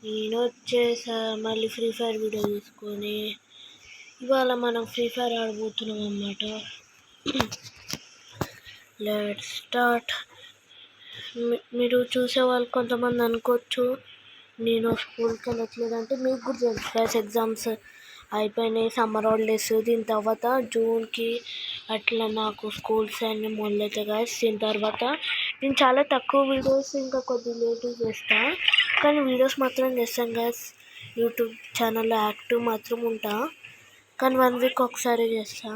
నేను వచ్చేసా మళ్ళీ ఫ్రీ ఫైర్ వీడియో తీసుకొని. ఇవాళ మనం ఫ్రీ ఫైర్ ఆడబోతున్నాం అన్నమాట. Let's start. మీరు చూసే వాళ్ళు కొంతమంది అనుకోవచ్చు నేను స్కూల్కి వెళ్ళట్లేదంటే. మీకు కూడా తెలుసు గైస్, ఎగ్జామ్స్ అయిపోయినాయి, సమ్మర్ హాలిడేస్. దీని తర్వాత జూన్కి అట్లా నాకు స్కూల్స్ అన్నీ మొదలవుతాయి గైస్. దీని తర్వాత నేను చాలా తక్కువ వీడియోస్ ఇంకా కొద్ది లేట్ చేస్తాను, కానీ వీడియోస్ మాత్రం చేస్తాను గైస్. యూట్యూబ్ ఛానల్లో యాక్టివ్ మాత్రం ఉంటా, కానీ 1 వీక్ ఒకసారి చేస్తా.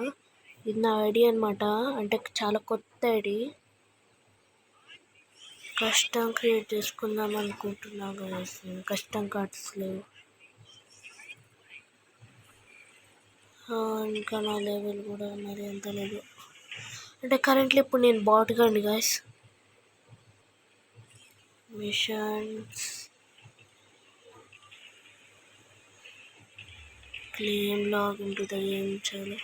ఇది నా ఐడి అనమాట, అంటే చాలా కొత్త ఐడి. కష్టం క్రియేట్ చేసుకుందాం అనుకుంటున్నా గైస్. కష్టం కార్డ్స్ లేవు, ఇంకా నా లెవెల్ కూడా మరి ఎంత లేదు. అంటే కరెంట్లీ ఇప్పుడు నేను బాట్గా అండి guys. Machines claim login to the game చాలు.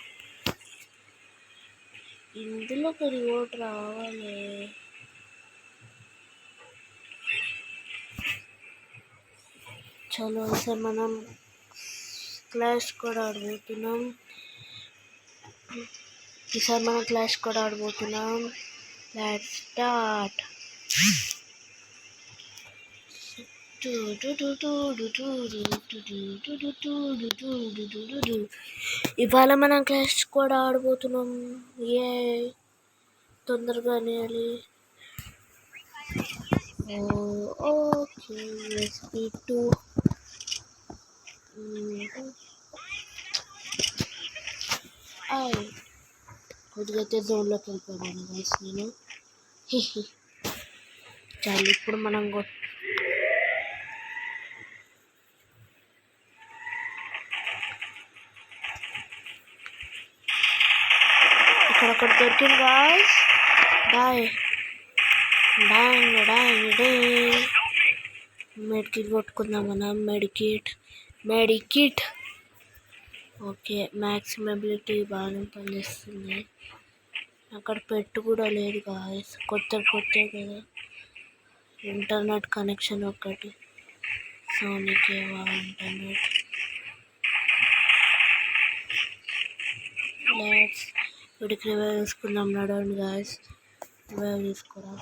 ఇందులో ఒక రివోర్డ్ రావాలి. చలో సార్, మనం క్లాష్ కూడా ఆడబోతున్నాం. ఈసారి మనం క్లాష్ కూడా ఆడబోతున్నాం. Let's start. ఇవాళ మనం క్లాష్ కూడా ఆడబోతున్నాం. ఏ తొందరగానే అది. ఓకే SP2 కొద్దిగా అయితే జోన్లోకి వెళ్ళిపోయాను గైస్ నేను. చాలు, ఇప్పుడు మనం ఇక్కడ ఒకటి దొరికింది గాయ్స్. మెడికిట్ కొట్టుకుందాం మనం. Medkit okay. మ్యాక్సిమం ఎబిలిటీ బాగానే పనిచేస్తుంది. అక్కడ పెట్టు కూడా లేదు గాయ్స్, కొత్త కదా. ఇంటర్నెట్ కనెక్షన్ ఒకటి, సోనీకి ఇంటర్నెట్. లెట్స్ వీడికి రివైవ్ తీసుకుందాం. నడవండి గాయస్, రివైవ్ తీసుకోరా.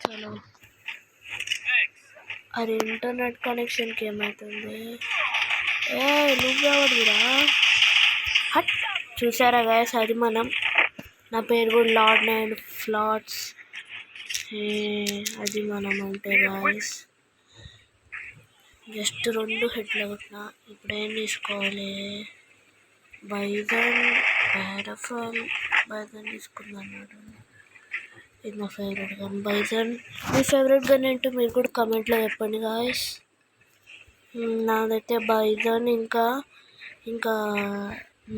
చలో. అది ఇంటర్నెట్ కనెక్షన్కి ఏమవుతుంది? నువ్వెవడురా? హట్. చూసారా గాయస్, అది మనం. నా పేరు కూడా లార్డ్ 9 ఫ్లాట్స్. అది మనం అంటే గాయస్. జస్ట్ 2 హెడ్లు కొట్టినా. ఇప్పుడు ఏం తీసుకోవాలి? బైజన్, పారాఫాల్. బైజన్ తీసుకున్నాను. ఇది నా ఫేవరెట్ గన్ బైజన్. మీ ఫేవరెట్ గన్ ఏంటో మీరు కూడా కమెంట్లో చెప్పండి గాయస్. నాదైతే బైజన్, ఇంకా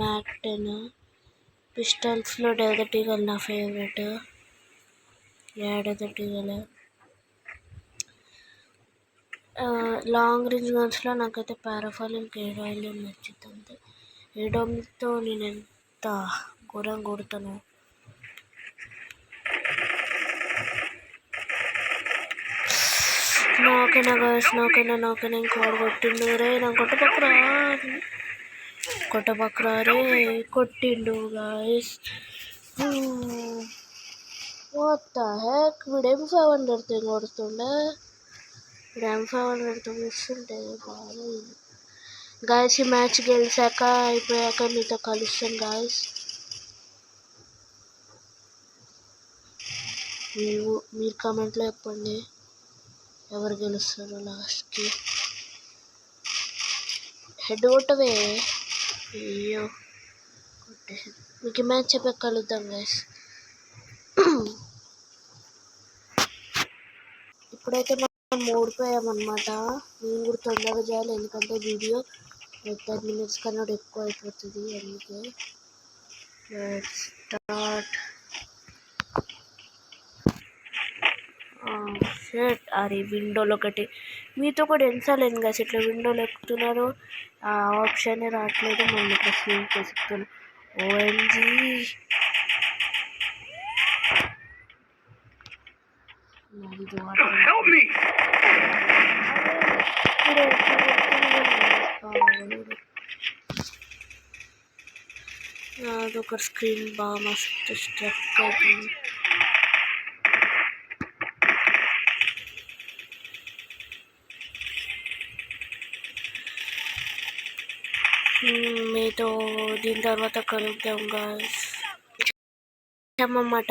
మ్యాక్ 10. పిస్టల్స్లో డెజర్ట్ ఈగల్ నా favourite. Desert Eagle. Long range గన్స్లో నాకైతే పారాఫాల్, ఇంకా ఏడాయిల్ నచ్చింది అంతే. ఏడాయిల్తో నేను ఎంత ఘోరంగా కొడతాను. నాకైనా గాయస్, నాకైనా ఇంకోటి కొట్టిండు రే. నా కొట్టపక్కరా రే. కొట్టిండు గాయస్. What the heck. వీడు M500తో కొడుతుండే. ఇప్పుడు M500తో చూస్తుంటే బాగా. గాయస్, ఈ మ్యాచ్ గెలిచాక అయిపోయాక మీతో కలుస్తాను గాయస్. మీరు కామెంట్లో చెప్పండి ఎవరు గెలుస్తారు లాస్ట్కి. హెడ్ కొట్టవే. అయ్యో కొట్టేసి. మీకు మ్యాచ్ చెప్పాక కలుద్దాం గైస్. ఇప్పుడైతే మనం ఓడిపోయామన్నమాట. నేను కూడా తొందరగా చేయాలి, ఎందుకంటే వీడియో 10 minutes కన్నా ఎక్కువ అయిపోతుంది. అందుకే లెట్స్ స్టార్ట్. షర్ట్. అది విండోలో ఒకటి. మీతో కూడా ఎన్నిసార్లు ఏం కాదు ఇట్లా విండోలో ఎక్కుతున్నారు, ఆ ఆప్షన్ రావట్లేదు. మళ్ళీ ఇట్లా స్క్రీన్ చేసుకున్నాను. OMG. Help me! అదొక స్క్రీన్ బాగా మస్తు స్ట్రక్ అవుతుంది. మీతో దీని తర్వాత కలుద్దాం గాయ్స్ అన్నమాట.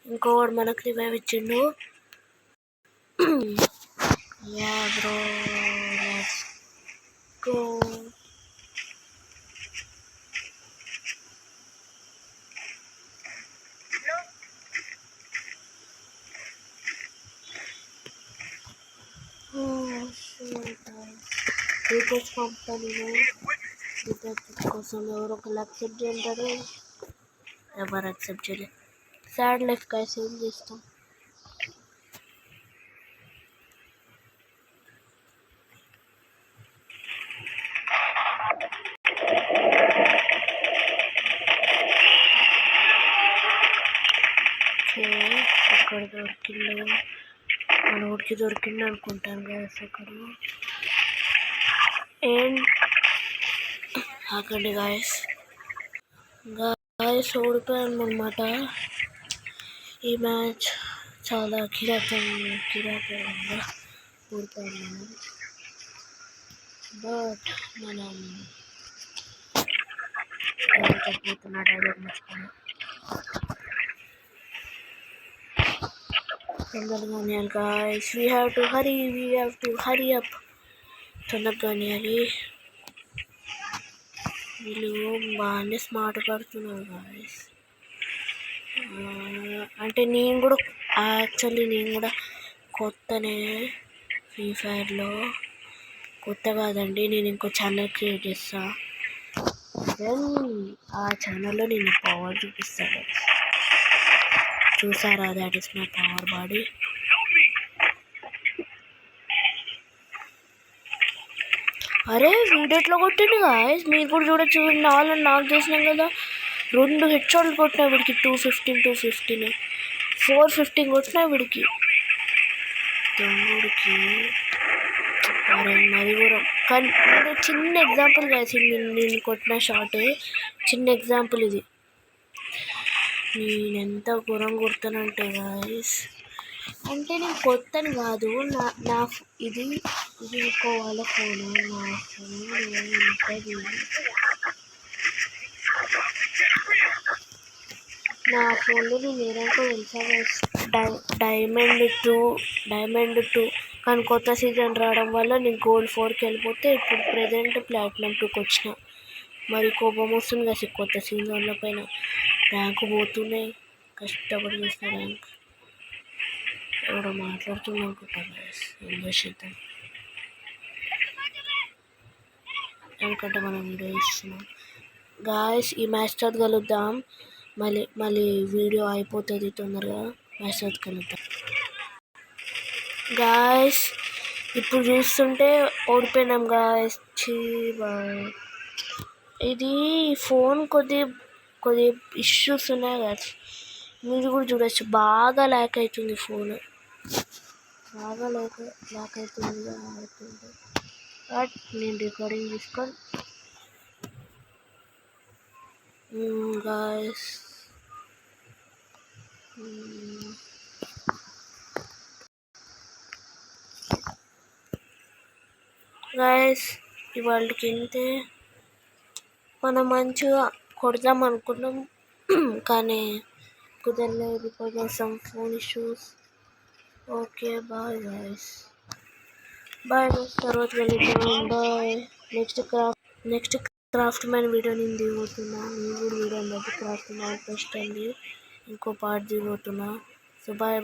ఇంకోవాడు మనకు రివైవ్ ఇచ్చిండు. Yeah bro let's go. Details పంపుతాను నేను. డీటెయిల్స్ కోసం ఎవరు ఒకళ్ళు యాక్సెప్ట్ చేయంటారు, ఎవరు యాక్సెప్ట్ చేయలేదు. సాడ్ లైఫ్ గైస్, ఏం చేస్తాం. అక్కడ దొరికిండు, మన ఊరికి దొరికిండు అనుకుంటాను గైస్. అక్కడ అండ్ అక్కడి గాయస్ ఓడిపోయాను అనమాట. ఈ మ్యాచ్ చాలా కిరాకంగా ఓడిపోయాను మనం. బట్ మనం పోతున్న డైలాగ్ మర్చిపోయాను. తొందరగా guys, we have to hurry up. తొందరగా వీళ్ళు బాగానే స్మార్ట్ పడుతున్నారు గాయస్. అంటే నేను కూడా కొత్తనే ఫ్రీ ఫైర్లో. కొత్త కాదండి, నేను ఇంకో ఛానల్ క్రియేట్ చేస్తా. దెన్ ఆ ఛానల్లో నేను పవర్ చూపిస్తాను. చూసారా, that is my power body. అరే వీడియోట్లో కొట్టిండు గాయస్, మీరు కూడా చూడొచ్చు. నాకు చేసినాం కదా, 2 హెడ్ షాట్లు కొట్టినా వీడికి. 215 415 కొట్టినా వీడికి. తమ్ముడికి అరే మరి కూడా. కానీ చిన్న ఎగ్జాంపుల్ గాయస్, నేను కొట్టిన షాటే చిన్న ఎగ్జాంపుల్ ఇది. నేనెంత ఘోరం కొడతానంటే గాయస్, అంటే నేను కొత్తని కాదు, నా ఇది ఇంకో వాళ్ళ ఫోను. నా ఫోన్ ఉంటుంది. నా ఫోన్లో నేను ఏదైనా తెలుసా, డైమండ్ 2 కానీ కొత్త సీజన్ రావడం వల్ల నేను గోల్డ్ 4కి వెళ్ళిపోతే ఇప్పుడు ప్రెజెంట్ ప్లాటినం 2కి వచ్చిన. మరి కోపం వస్తుంది కదా కొత్త సీజన్ల పైన. ర్యాంకు పోతున్నాయి, కష్టపడి చేసిన ర్యాంక్. ఎవడో మాట్లాడుతున్నాం అనుకుంటాను, ఏం చేసేద్దాం. ఎందుకంటే మనం వీడియో ఇస్తున్నాం గాయస్. ఈ మ్యాచ్ తర్వాత కలుద్దాం. మళ్ళీ వీడియో అయిపోతుంది తొందరగా. మ్యాచ్ తర్వాత కలుద్దాం గాయస్. ఇప్పుడు చూస్తుంటే ఓడిపోయినాం గాయస్. బాయ్. ఇది ఫోన్ కొద్ది ఇష్యూస్ ఉన్నాయి గాయస్, మీరు కూడా చూడొచ్చు. బాగా ల్యాక్ అవుతుంది ఫోన్, బాగా ల్యాక్ అవుతుంది. బట్ నేను రికార్డింగ్ తీసుకొని గాయస్. ఇవాళకి ఇంతే. మనం మంచిగా కొడదాం అనుకున్నాం కానీ కుదరలేదు because of some phone issues. Okay bye guys. తర్వాత వెళ్తాం. Bye. Next craft man video నేను దిగుతున్నా. మీరు కూడా వీడియో బట్టి క్రాఫ్ట్ మ్యాన్ ఫస్ట్ అండి ఇంకో పార్ట్ దిగుతున్నా. So bye.